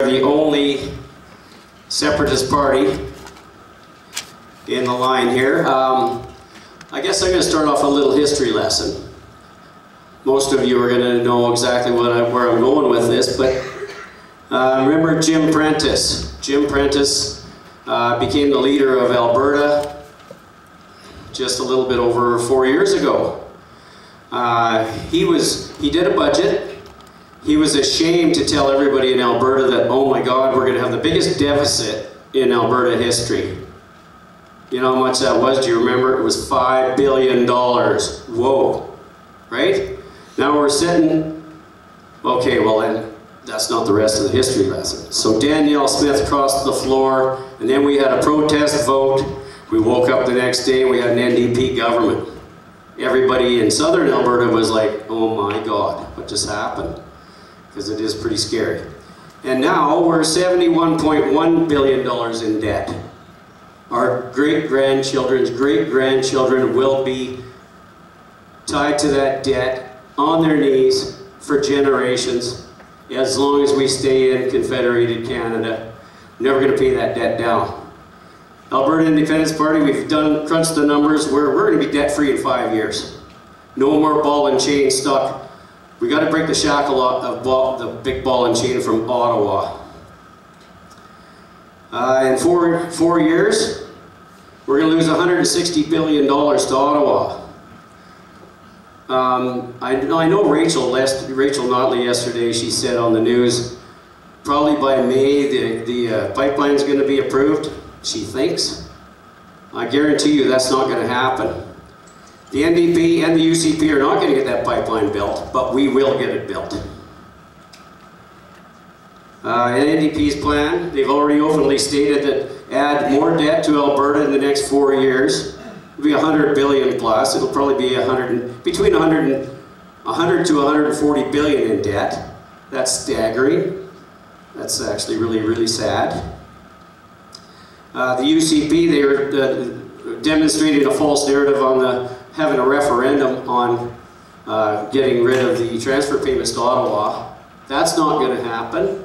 The only separatist party in the line here. I guess I'm going to start off a little history lesson. Most of you are going to know exactly where I'm going with this, but remember Jim Prentice. Jim Prentice became the leader of Alberta just a little bit over 4 years ago. He did a budget. He was ashamed to tell everybody in Alberta that, oh my God, we're going to have the biggest deficit in Alberta history. You know how much that was? Do you remember? It was $5 billion. Whoa. Right? Now we're sitting, okay, well then, that's not the rest of the history lesson. So Danielle Smith crossed the floor, and then we had a protest vote. We woke up the next day and we had an NDP government. Everybody in southern Alberta was like, oh my God, what just happened? Because it is pretty scary. And now we're $71.1 billion in debt. Our great-grandchildren's great-grandchildren will be tied to that debt on their knees for generations as long as we stay in Confederated Canada. Never going to pay that debt down. Alberta Independence Party, we've crunched the numbers. We're going to be debt-free in 5 years. No more ball and chain stuck. We got to break the shackle of the big ball and chain from Ottawa. In four years, we're going to lose $160 billion to Ottawa. I know Rachel Notley yesterday, she said on the news, probably by May the pipeline's going to be approved, she thinks. I guarantee you that's not going to happen. The NDP and the UCP are not going to get that pipeline built, but we will get it built. NDP's plan, they've already openly stated that add more debt to Alberta in the next 4 years. It'll be $100 billion plus. It'll probably be between 100 to 140 billion in debt. That's staggering. That's actually really, really sad. The UCP, they were demonstrating a false narrative on having a referendum on getting rid of the transfer payments to Ottawa. That's not going to happen.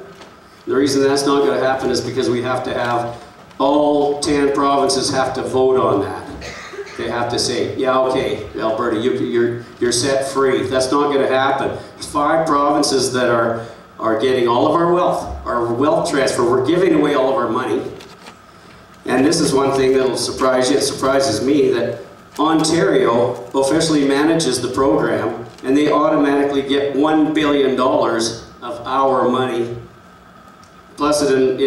The reason that's not going to happen is because we have to have all 10 provinces have to vote on that. They have to say, yeah, okay, Alberta, you're set free. That's not going to happen. There's 5 provinces that are getting all of our wealth transfer. We're giving away all of our money. And this is one thing that'll surprise you. It surprises me that Ontario officially manages the program, and they automatically get $1 billion of our money. Plus it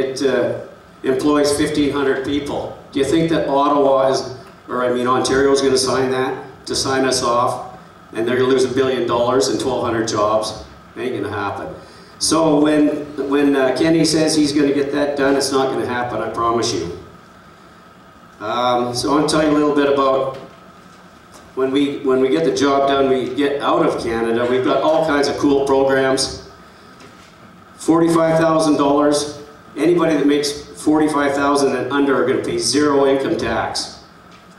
employs 1,500 people. Do you think that Ontario is going to sign that, to sign us off, and they're going to lose $1 billion and 1,200 jobs? Ain't going to happen. So when Kenny says he's going to get that done, it's not going to happen, I promise you. So I want to tell you a little bit about when we get the job done, we get out of Canada. We've got all kinds of cool programs. $45,000. Anybody that makes $45,000 and under are going to pay 0 income tax.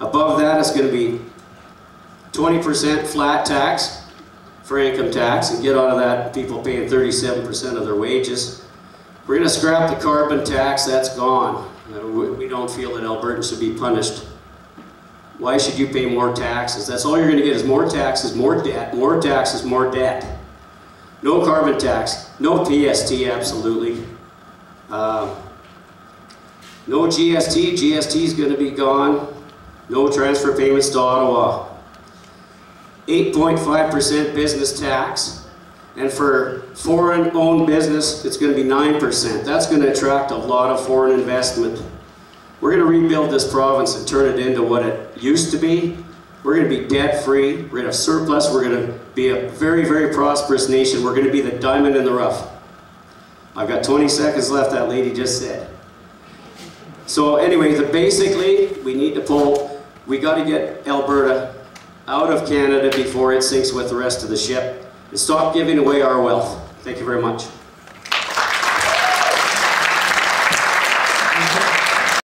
Above that, it's going to be 20% flat tax for income tax, and get out of that people paying 37% of their wages. We're going to scrap the carbon tax. That's gone. We don't feel that Albertans should be punished. Why should you pay more taxes? That's all you're going to get is more taxes, more debt, more taxes, more debt. No carbon tax, no PST, absolutely. No GST, GST is going to be gone. No transfer payments to Ottawa. 8.5% business tax. And for foreign-owned business, it's going to be 9%. That's going to attract a lot of foreign investment. We're going to rebuild this province and turn it into what it used to be. We're going to be debt-free. We're going to have surplus. We're going to be a very, very prosperous nation. We're going to be the diamond in the rough. I've got 20 seconds left, that lady just said. So anyway, basically, we got to get Alberta out of Canada before it sinks with the rest of the ship, and stop giving away our wealth. Thank you very much.